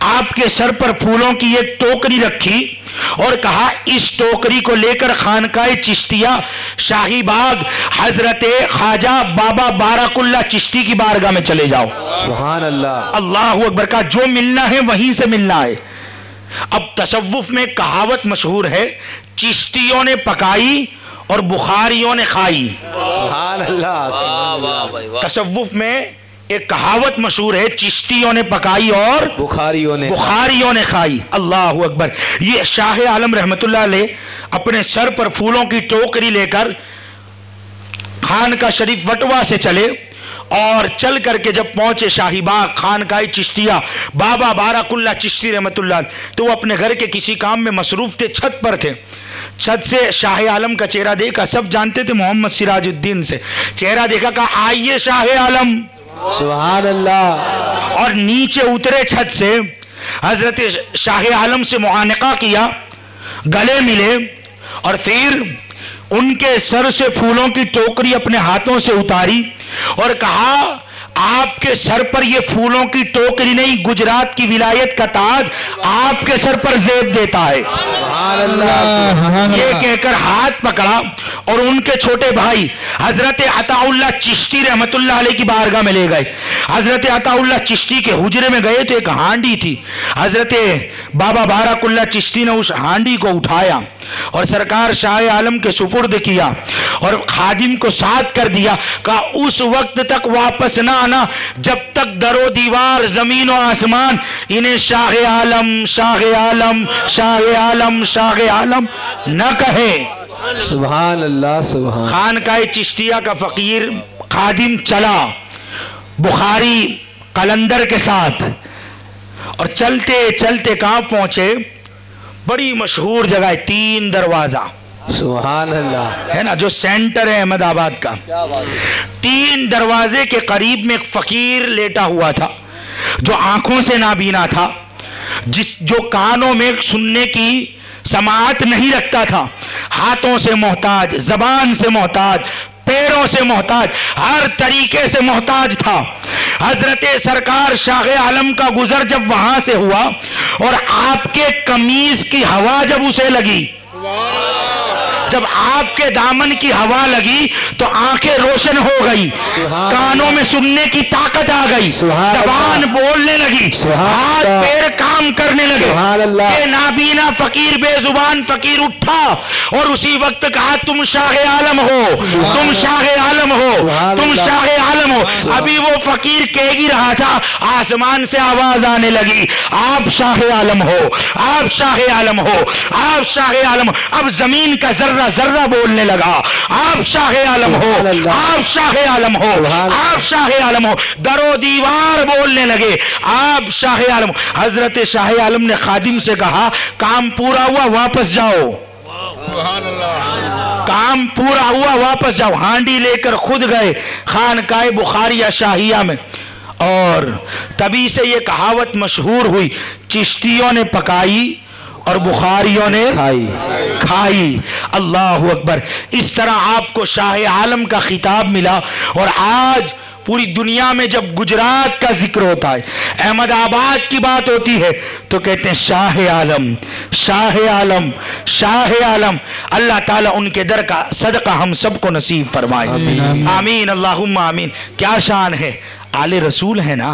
آپ کے سر پر پھولوں کی ایک ٹوکری رکھی اور کہا اس ٹوکری کو لے کر خانقاہ چشتیہ شاہی باغ حضرت خواجہ بابا بارک اللہ چشتی کی بارگاہ میں چلے جاؤ. سبحان اللہ. اللہ اکبر. کا جو ملنا ہے وہیں سے ملنا ہے. اب تصوف میں کہاوت مشہور ہے چشتیوں نے پکائی اور بخاریوں نے کھائی. سبحان اللہ. تصوف میں ایک کہاوت مشہور ہے چشتیوں نے پکائی اور بخاریوں نے کھائی. اللہ اکبر. یہ شاہ عالم رحمت اللہ علیہ اپنے سر پر پھولوں کی ٹوکری لے کر خانقاہ شریف وٹوا سے چلے اور چل کر کے جب پہنچے شاہی باغ خانقاہ چشتیہ بابا بارک اللہ چشتی رحمت اللہ تو وہ اپنے گھر کے کسی کام میں مصروف تھے, چھت پر تھے. چھت سے شاہ عالم کا چہرہ دیکھا, سب جانتے تھے محمد سراج الدین سے, چہرہ دیکھا کہا آئیے شاہ عالم. سبحان اللہ. اور نیچے اترے چھت سے, حضرت شاہ عالم سے معانقہ کیا, گلے ملے اور پھر ان کے سر سے پھولوں کی ٹوکری اپنے ہاتھوں سے اتاری اور کہا آپ کے سر پر یہ پھولوں کی ٹوکری نہیں گجرات کی ولایت کا تاج آپ کے سر پر زیب دیتا ہے. سبحان اللہ. یہ کہہ کر ہاتھ پکڑا اور ان کے چھوٹے بھائی حضرت عطا اللہ چشتی رحمت اللہ علیہ کی بارگاہ میں لے گئے. حضرت عطا اللہ چشتی کے حجرے میں گئے تو ایک ہانڈی تھی. حضرت بابا بارک اللہ چشتی نے اس ہانڈی کو اٹھایا اور سرکار شاہ عالم کے سپرد کیا اور خادم کو ساتھ کر دیا. کہا اس وقت تک واپس نہ آنا جب تک در و دیوار زمین و آسمان انہیں شاہ عالم شاہ عالم شاہ عالم شاہ عالم نہ کہے. سبحان اللہ. سبحان. خانقاہ چشتیہ کا فقیر خادم چلا بخاری قلندر کے ساتھ اور چلتے چلتے کہاں پہنچے؟ بڑی مشہور جگہ ہے تین دروازہ. سبحان اللہ. ہے نا, جو سینٹر ہے احمد آباد کا. تین دروازے کے قریب میں ایک فقیر لیٹا ہوا تھا جو آنکھوں سے نابینا تھا, جو کانوں میں سننے کی سماعت نہیں رکھتا تھا, ہاتھوں سے محتاج, زبان سے محتاج, پیروں سے محتاج, ہر طریقے سے محتاج تھا. حضرت سرکار شاہ عالم کا گزر جب وہاں سے ہوا اور آپ کے قمیض کی ہوا جب اسے لگی, جب آپ کے دامن کی ہوا لگی تو آنکھیں روشن ہو گئی, کانوں میں سننے کی طاقت آ گئی, زبان بولنے لگی, ہاتھ پیر کام کرنے لگے. یہ نابینا فقیر بے زبان فقیر اٹھا اور اسی وقت کہا تم شاہ عالم ہو, تم شاہ عالم ہو, تم شاہ عالم ہو. ابھی وہ فقیر کہہ ہی رہا تھا آسمان سے آواز آنے لگی آپ شاہ عالم ہو, آپ شاہ عالم ہو, آپ شاہ عالم ہو. اب زمین کا ذرہ ذرہ بولنے لگا آپ شاہ عالم ہو, آپ شاہ عالم ہو, آپ شاہ عالم ہو. در و دیوار بولنے لگے آپ شاہ عالم. حضرت شاہ عالم نے خادم سے کہا کام پورا ہوا واپس جاؤ, کام پورا ہوا واپس جاؤ. ہانڈی لے کر خود گئے خانقاہ بخاریہ شاہیہ میں اور تبھی سے یہ کہاوت مشہور ہوئی چشتیوں نے پکائی اور بخاریوں نے کھائی. اللہ اکبر. اس طرح آپ کو شاہ عالم کا خطاب ملا اور آج پوری دنیا میں جب گجرات کا ذکر ہوتا ہے, احمد آباد کی بات ہوتی ہے تو کہتے ہیں شاہ عالم شاہ عالم شاہ عالم. اللہ تعالیٰ ان کے در کا صدقہ ہم سب کو نصیب فرمائے. آمین اللہم آمین. کیا شان ہے, آل رسول ہے نا.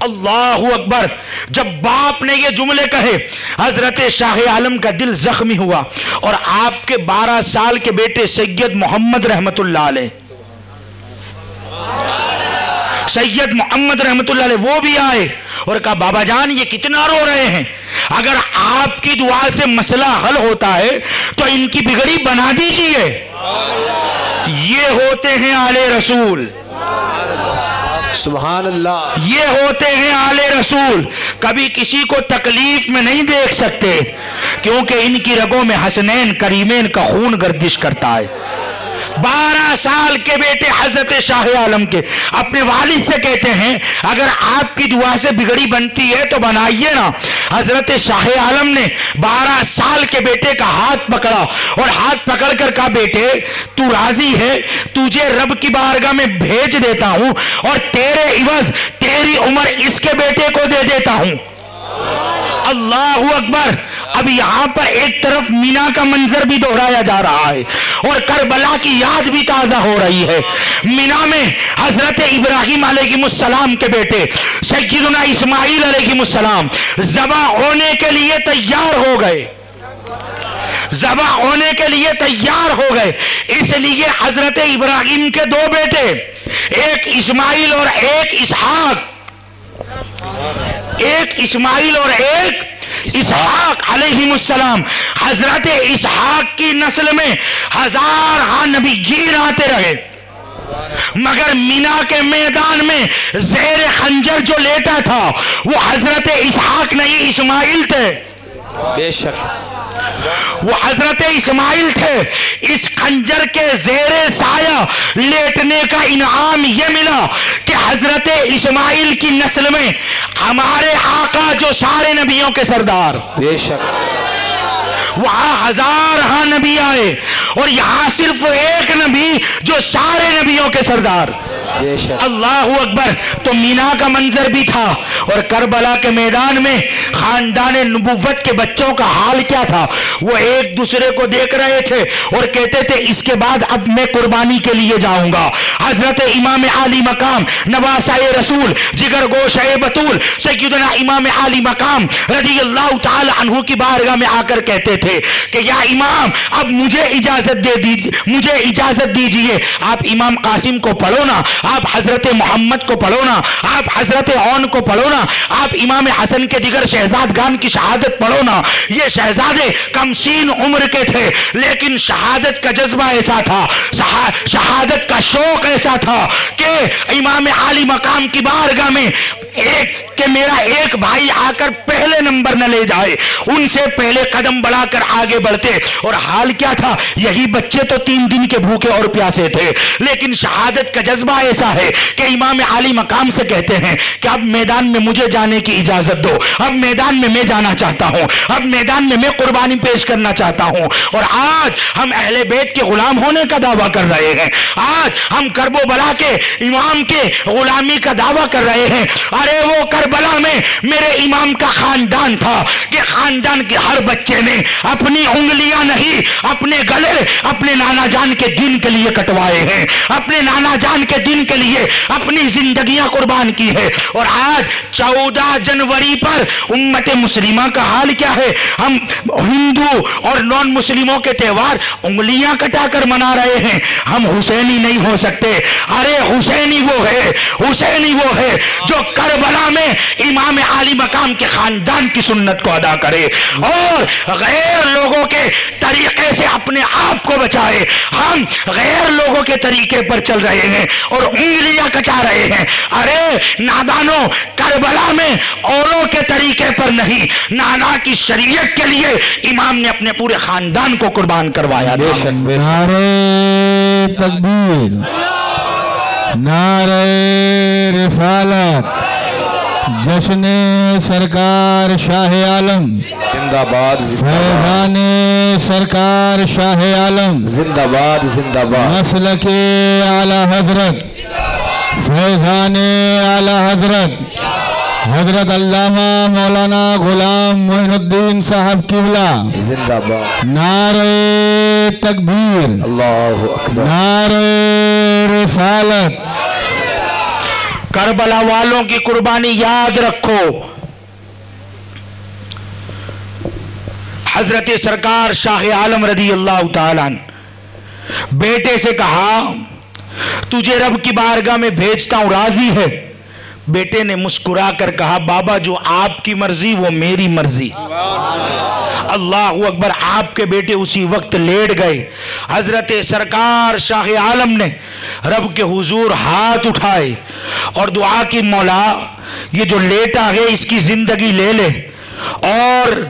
اللہ اکبر. جب باپ نے یہ جملے کہے حضرت شاہ عالم کا دل زخمی ہوا اور آپ کے 12 سال کے بیٹے سید محمد رحمت اللہ علیہ وہ بھی آئے اور کہا بابا جان یہ کتنا رو رہے ہیں, اگر آپ کی دعا سے مسئلہ حل ہوتا ہے تو ان کی بگڑی بنا دیجئے. یہ ہوتے ہیں آل رسول, سبحان اللہ. یہ ہوتے ہیں آل رسول. کبھی کسی کو تکلیف میں نہیں دیکھ سکتے کیونکہ ان کی رگوں میں حسنین کریمین کا خون گردش کرتا ہے. 12 سال کے بیٹے حضرت شاہ عالم کے اپنے والد سے کہتے ہیں اگر آپ کی دعا سے بگڑی بنتی ہے تو بنائیے نا. حضرت شاہ عالم نے 12 سال کے بیٹے کا ہاتھ پکڑا اور ہاتھ پکڑ کر کہا بیٹے تو راضی ہے, تجھے رب کی بارگاہ میں بھیج دیتا ہوں اور تیرے عوض تیری عمر اس کے بیٹے کو دے دیتا ہوں. اللہ اکبر. اب یہاں پر ایک طرف مینا کا منظر بھی دہرایا جا رہا ہے اور کربلا کی یاد بھی تازہ ہو رہی ہے. مینا میں حضرت ابراہیم علیہ السلام کے بیٹے سیدنا اسماعیل علیہ السلام ذبح ہونے کے لیے تیار ہو گئے, ذبح ہونے کے لیے تیار ہو گئے. اس لیے حضرت ابراہیم کے 2 بیٹے, ایک اسماعیل اور ایک اسحاق, ایک اسماعیل اور ایک اسحاق علیہ السلام. حضرت اسحاق کی نسل میں 1000 نبیین آتے رہے مگر مینا کے میدان میں زیر خنجر جو لیٹا تھا وہ حضرت اسحاق نہیں اسماعیل تھے. بے شک وہ حضرت اسماعیل تھے. اس خنجر کے زیر سایہ لیٹنے کا انعام یہ ملا کہ حضرت اسماعیل کی نسل میں ہمارے آقا جو سارے نبیوں کے سردار, بے شک وہاں 1000 نبی آئے اور یہاں صرف ایک نبی جو سارے نبیوں کے سردار. بے شک اللہ اکبر. تو مینا کا منظر بھی تھا اور کربلا کے میدان میں خاندان نبوت کے بچوں کا حال کیا تھا, وہ ایک دوسرے کو دیکھ رہے تھے اور کہتے تھے اس کے بعد اب میں قربانی کے لیے جاؤں گا. حضرت امام عالی مقام نواسۂ رسول جگر گوشۂ بطول سیدنا امام عالی مقام رضی اللہ تعالی عنہ کی بارگاہ میں آ کر کہتے تھے کہ یا امام اب مجھے اجازت دے دیجیے, مجھے اجازت دیجیے. آپ امام قاسم کو پڑھو نا, آپ حضرت محمد کو پڑھو نا, آپ حضرت عون کو پڑھو نا, آپ امام حسن کے دیگر شہزادگان کی شہادت پڑھو نا. یہ شہزادے کم سین عمر کے تھے لیکن شہادت کا جذبہ ایسا تھا, شہادت کا شوق ایسا تھا کہ امام عالی مقام کی بارگاہ میں کہ میرا ایک بھائی آ کر پہلے نمبر نہ لے جائے, ان سے پہلے قدم بڑھا کر آگے بڑھتے. اور حال کیا تھا, یہی بچے تو 3 دن کے بھوکے اور پیاسے تھے لیکن شہادت کا جذبہ ایسا ہے کہ امام عالی مقام سے کہتے ہیں کہ اب میدان میں مجھے جانے کی اجازت دو, اب میدان میں میں جانا چاہتا ہوں, اب میدان میں میں قربانی پیش کرنا چاہتا ہوں. اور آج ہم اہل بیت کے غلام ہونے کا دعویٰ کر رہے ہیں, آج ہم کرب و بلا کے امام کے غلامی کا دعویٰ کر رہے ہیں. ارے وہ کربلا میں میرے امام کا خاندان تھا کہ خاندان کے ہر بچے نے اپنی انگلیاں نہیں اپنے گلے اپنے نانا جان کے دین کے لیے کٹوائے ہیں, اپنے نانا جان کے دین کے لیے اپنی زندگیاں قربان کی ہے. اور آج 14 جنوری پر امت مسلمہ کا حال کیا ہے, ہم ہندو اور نان مسلموں کے تہوار انگلیاں کٹا کر منا رہے ہیں. ہم حسینی نہیں ہو سکتے. ارے حسینی وہ ہے, حسینی وہ ہے جو کربلا میں امام عالی مقام کے خاندان کی سنت کو ادا کرے اور غیر لوگوں کے طریقے سے اپنے آپ کو بچائے. ہم غیر لوگوں کے طریقے پر چل رہے ہیں اور انگلیاں کٹا رہے ہیں. ارے نادانوں, کربلا میں اوروں کے طریقے پر نہیں, نانا کی شریعت کے لیے امام نے اپنے پورے خاندان کو قربان کروایا. نعرہ تکبیر, نعرہ رسالت, جشن سرکار شاہ عالم زندہ باد, فیضان سرکار شاہ عالم زندہ باد, زندہ باد. مسلک اعلی حضرت فیضان اعلی حضرت حضرت علامہ مولانا غلام معین الدین صاحب قبلہ زندہ باد. نعرہ تکبیر, اللہ اکبر. نعرہ رسالت. کربلا والوں کی قربانی یاد رکھو. حضرت سرکار شاہ عالم رضی اللہ تعالیٰ عنہ بیٹے سے کہا تجھے رب کی بارگاہ میں بھیجتا ہوں، راضی ہے؟ بیٹے نے مسکرا کر کہا بابا جو آپ کی مرضی وہ میری مرضی. اللہ اکبر. آپ کے بیٹے اسی وقت لیٹ گئے. حضرت سرکار شاہ عالم نے رب کے حضور ہاتھ اٹھائے اور دعا کی مولا یہ جو لیٹا ہے اس کی زندگی لے لے، اور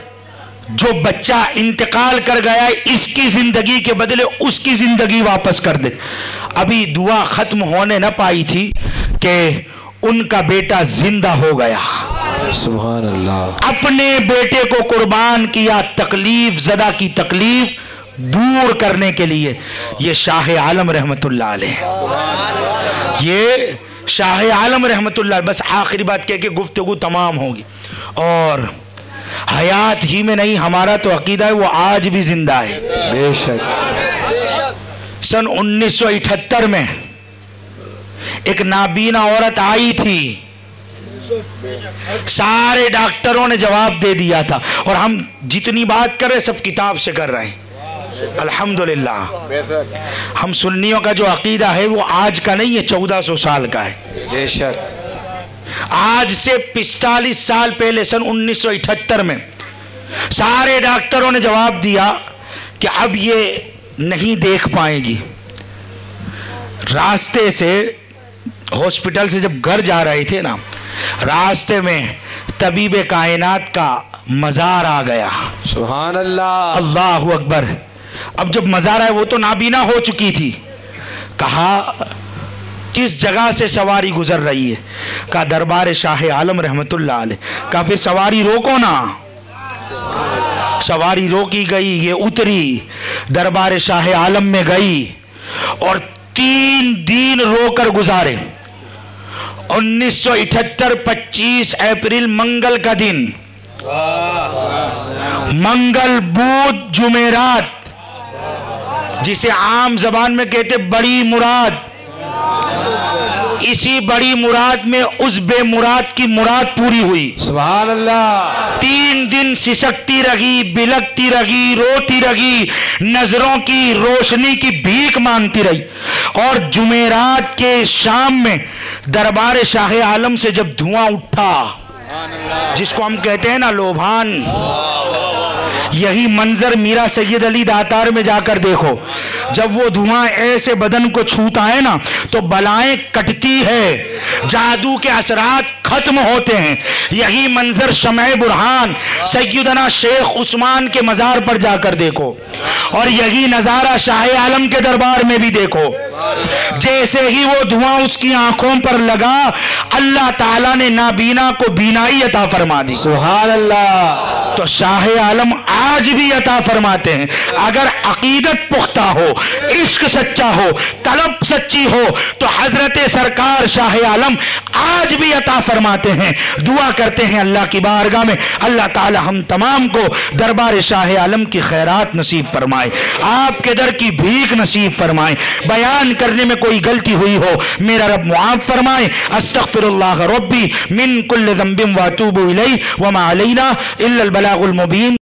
جو بچہ انتقال کر گیا ہے اس کی زندگی کے بدلے اس کی زندگی واپس کر دے. ابھی دعا ختم ہونے نہ پائی تھی کہ ان کا بیٹا زندہ ہو گیا. سبحان اللہ. اپنے بیٹے کو قربان کیا تکلیف زدہ کی تکلیف دور کرنے کے لیے. یہ شاہ عالم رحمت اللہ علیہ، یہ شاہ عالم رحمت اللہ. بس آخری بات کہہ کے گفتگو تمام ہوگی. اور حیات ہی میں نہیں، ہمارا تو عقیدہ ہے وہ آج بھی زندہ ہے. بے شک. سن 1978 میں ایک نابینا عورت آئی تھی، سارے ڈاکٹروں نے جواب دے دیا تھا، اور ہم جتنی بات کر رہے سب کتاب سے کر رہے ہیں. الحمدللہ ہم سنیوں کا جو عقیدہ ہے وہ آج کا نہیں ہے، 1400 سال کا ہے. بے شک. آج سے 45 سال پہلے سن 1978 میں سارے ڈاکٹروں نے جواب دیا کہ اب یہ نہیں دیکھ پائے گی. راستے سے ہاسپٹل سے جب گھر جا رہے تھے نا، راستے میں طبیب کائنات کا مزار آ گیا. سبحان اللہ. اللہ اکبر. اب جب مزار آئے وہ تو نابینا ہو چکی تھی. کہا کس جگہ سے سواری گزر رہی ہے؟ کہا دربار شاہ عالم رحمت اللہ علیہ. کہا پھر سواری روکو نا. سواری روکی گئی، یہ اتری دربار شاہ عالم میں گئی اور 3 دن رو کر گزارے. 1978 25 اپریل منگل کا دن، منگل بدھ جمعرات، جسے عام زبان میں کہتے بڑی مراد. اسی بڑی مراد میں اس بے مراد کی مراد پوری ہوئی. سبحان اللہ. 3 دن سسکتی رہی، بلکتی رہی، روتی رہی، نظروں کی روشنی کی بھیک مانگتی رہی. اور جمعرات کے شام میں دربار شاہ عالم سے جب دھواں اٹھا، جس کو ہم کہتے ہیں نا لوبھان، یہی منظر میرا سید علی داتار میں جا کر دیکھو. جب وہ دھواں ایسے بدن کو چھوتا ہے نا تو بلائیں کٹتی ہے، جادو کے اثرات ختم ہوتے ہیں. یہی منظر شمع برہان سیدنا شیخ عثمان کے مزار پر جا کر دیکھو، اور یہی نظارہ شاہ عالم کے دربار میں بھی دیکھو. جیسے ہی وہ دھواں اس کی آنکھوں پر لگا، اللہ تعالیٰ نے نابینا کو بینائی عطا فرما دی. سبحان اللہ. تو شاہ عالم آج بھی عطا فرماتے ہیں. اگر عقیدت پختہ ہو، عشق سچا ہو، طلب سچی ہو، تو حضرت سرکار شاہ عالم آج بھی عطا فرماتے ہیں. دعا کرتے ہیں اللہ کی بارگاہ میں اللہ تعالی ہم تمام کو دربار شاہ عالم کی خیرات نصیب فرمائے، آپ کے در کی بھیک نصیب فرمائے. بیان کرنے میں کوئی غلطی ہوئی ہو میرا رب معاف فرمائے. استغفر اللہ ربی من کل ذنب واتوب الیہ وما علینا الا البلاغ المبین.